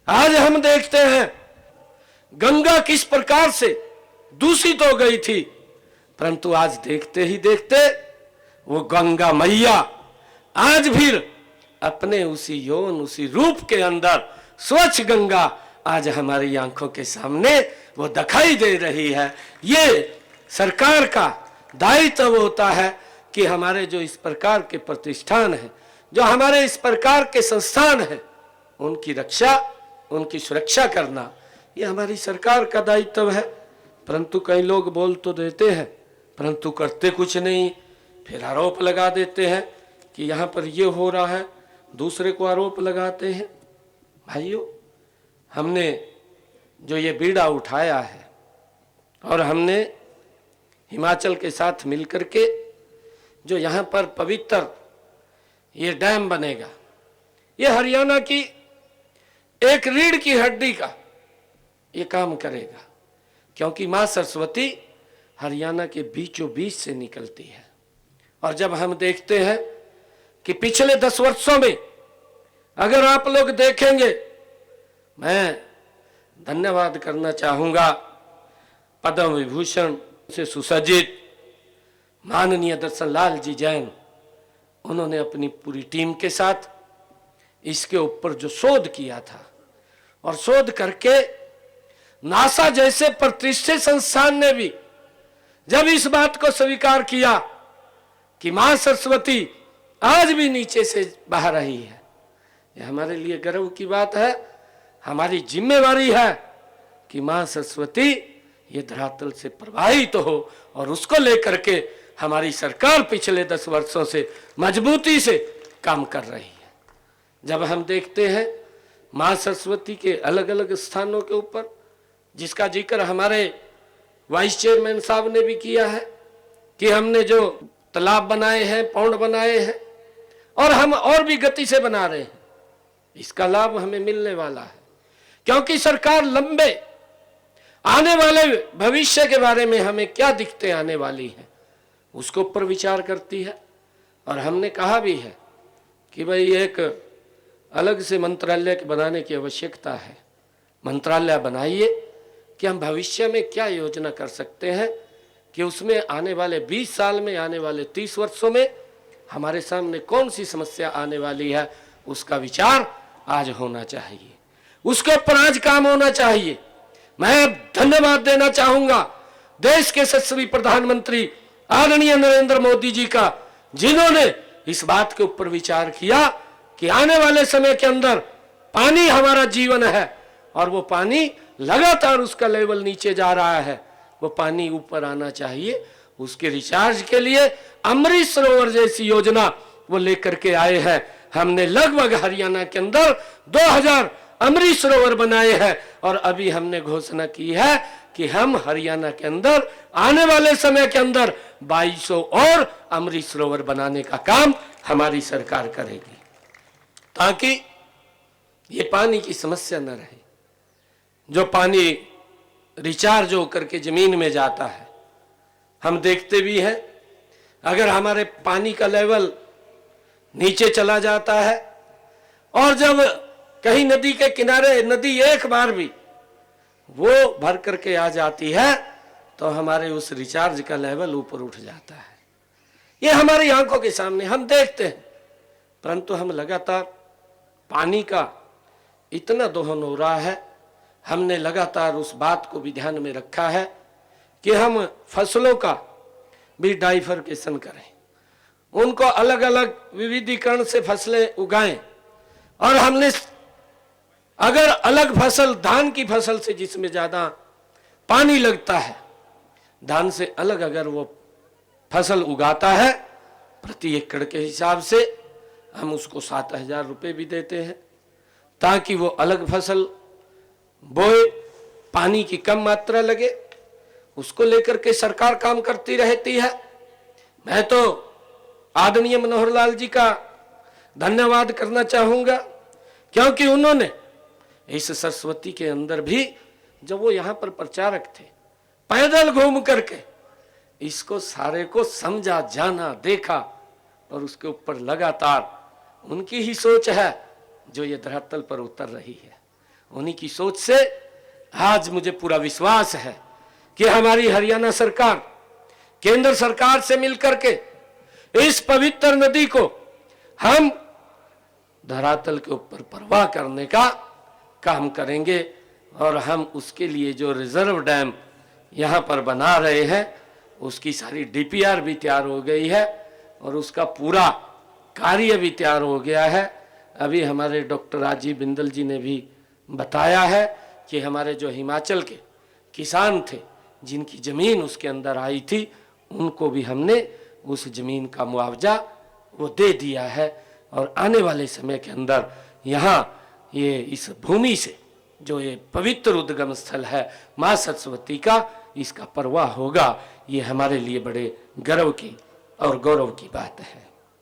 आज हम देखते हैं गंगा किस प्रकार से दूषित हो गई थी, परंतु आज देखते ही देखते वो गंगा मैया आज भी अपने उसी यौन उसी रूप के अंदर स्वच्छ गंगा आज हमारी आंखों के सामने वो दिखाई दे रही है। ये सरकार का दायित्व होता है कि हमारे जो इस प्रकार के प्रतिष्ठान हैं, जो हमारे इस प्रकार के संस्थान हैं, उनकी रक्षा उनकी सुरक्षा करना ये हमारी सरकार का दायित्व है। परंतु कई लोग बोल तो देते हैं परंतु करते कुछ नहीं, फिर आरोप लगा देते हैं कि यहाँ पर ये हो रहा है, दूसरे को आरोप लगाते हैं। भाइयों, हमने जो ये बीड़ा उठाया है और हमने हिमाचल के साथ मिलकर के जो यहाँ पर पवित्र ये डैम बनेगा, ये हरियाणा की एक रीढ़ की हड्डी का ये काम करेगा, क्योंकि माँ सरस्वती हरियाणा के बीचों बीच से निकलती है। और जब हम देखते हैं कि पिछले 10 वर्षों में अगर आप लोग देखेंगे, मैं धन्यवाद करना चाहूंगा पद्म विभूषण से सुसज्जित माननीय दर्शन लाल जी जैन, उन्होंने अपनी पूरी टीम के साथ इसके ऊपर जो शोध किया था और शोध करके नासा जैसे प्रतिष्ठित संस्थान ने भी जब इस बात को स्वीकार किया कि मां सरस्वती आज भी नीचे से बह रही है, ये हमारे लिए गर्व की बात है। हमारी जिम्मेवारी है कि मां सरस्वती ये धरातल से प्रवाहित तो हो और उसको लेकर के हमारी सरकार पिछले 10 वर्षों से मजबूती से काम कर रही है। जब हम देखते हैं मां सरस्वती के अलग अलग स्थानों के ऊपर, जिसका जिक्र हमारे वाइस चेयरमैन साहब ने भी किया है कि हमने जो तालाब बनाए हैं, पौंड बनाए हैं और हम और भी गति से बना रहे हैं, इसका लाभ हमें मिलने वाला है। क्योंकि सरकार लंबे आने वाले भविष्य के बारे में हमें क्या दिक्कतें आने वाली हैं उसके ऊपर विचार करती है। और हमने कहा भी है कि भाई एक अलग से मंत्रालय बनाने की आवश्यकता है, मंत्रालय बनाइए कि हम भविष्य में क्या योजना कर सकते हैं कि उसमें आने वाले 20 साल में, आने वाले 30 वर्षों में हमारे सामने कौन सी समस्या आने वाली है, उसका विचार आज होना चाहिए, उसके ऊपर आज काम होना चाहिए। मैं धन्यवाद देना चाहूंगा देश के यशस्वी प्रधानमंत्री आदरणीय नरेंद्र मोदी जी का, जिन्होंने इस बात के ऊपर विचार किया कि आने वाले समय के अंदर पानी हमारा जीवन है और वो पानी लगातार उसका लेवल नीचे जा रहा है, वो पानी ऊपर आना चाहिए। उसके रिचार्ज के लिए अमृत सरोवर जैसी योजना वो लेकर के आए हैं। हमने लगभग हरियाणा के अंदर 2000 अमृत सरोवर बनाए हैं और अभी हमने घोषणा की है कि हम हरियाणा के अंदर आने वाले समय के अंदर 2200 और अमृत सरोवर बनाने का काम हमारी सरकार करेगी, ताकि ये पानी की समस्या न रहे। जो पानी रिचार्ज होकर के जमीन में जाता है, हम देखते भी हैं अगर हमारे पानी का लेवल नीचे चला जाता है और जब कहीं नदी के किनारे नदी एक बार भी वो भर करके आ जाती है तो हमारे उस रिचार्ज का लेवल ऊपर उठ जाता है। ये हमारी आंखों के सामने हम देखते हैं, परंतु हम लगातार पानी का इतना दोहन हो रहा है। हमने लगातार उस बात को भी ध्यान में रखा है कि हम फसलों का भी डाइफरकेशन करें, उनको अलग अलग विविधीकरण से फसलें उगाएं। और हमने अगर अलग फसल, धान की फसल से जिसमें ज्यादा पानी लगता है, धान से अलग अगर वो फसल उगाता है प्रति एकड़ के हिसाब से हम उसको 7000 रुपये भी देते हैं, ताकि वो अलग फसल बोए, पानी की कम मात्रा लगे, उसको लेकर के सरकार काम करती रहती है। मैं तो आदरणीय मनोहर लाल जी का धन्यवाद करना चाहूंगा, क्योंकि उन्होंने इस सरस्वती के अंदर भी जब वो यहाँ पर प्रचारक थे, पैदल घूम करके इसको सारे को समझा, जाना, देखा और उसके ऊपर लगातार उनकी ही सोच है जो ये धरातल पर उतर रही है। उन्हीं की सोच से आज मुझे पूरा विश्वास है कि हमारी हरियाणा सरकार केंद्र सरकार से मिलकर के इस पवित्र नदी को हम धरातल के ऊपर प्रवाह करने का काम करेंगे और हम उसके लिए जो रिजर्व डैम यहाँ पर बना रहे हैं उसकी सारी डीपीआर भी तैयार हो गई है और उसका पूरा कार्य भी तैयार हो गया है। अभी हमारे डॉक्टर राजीव बिंदल जी ने भी बताया है कि हमारे जो हिमाचल के किसान थे जिनकी ज़मीन उसके अंदर आई थी उनको भी हमने उस ज़मीन का मुआवजा वो दे दिया है और आने वाले समय के अंदर यहाँ ये इस भूमि से जो ये पवित्र उद्गम स्थल है माँ सरस्वती का इसका प्रवाह होगा। ये हमारे लिए बड़े गर्व की और गौरव की बात है।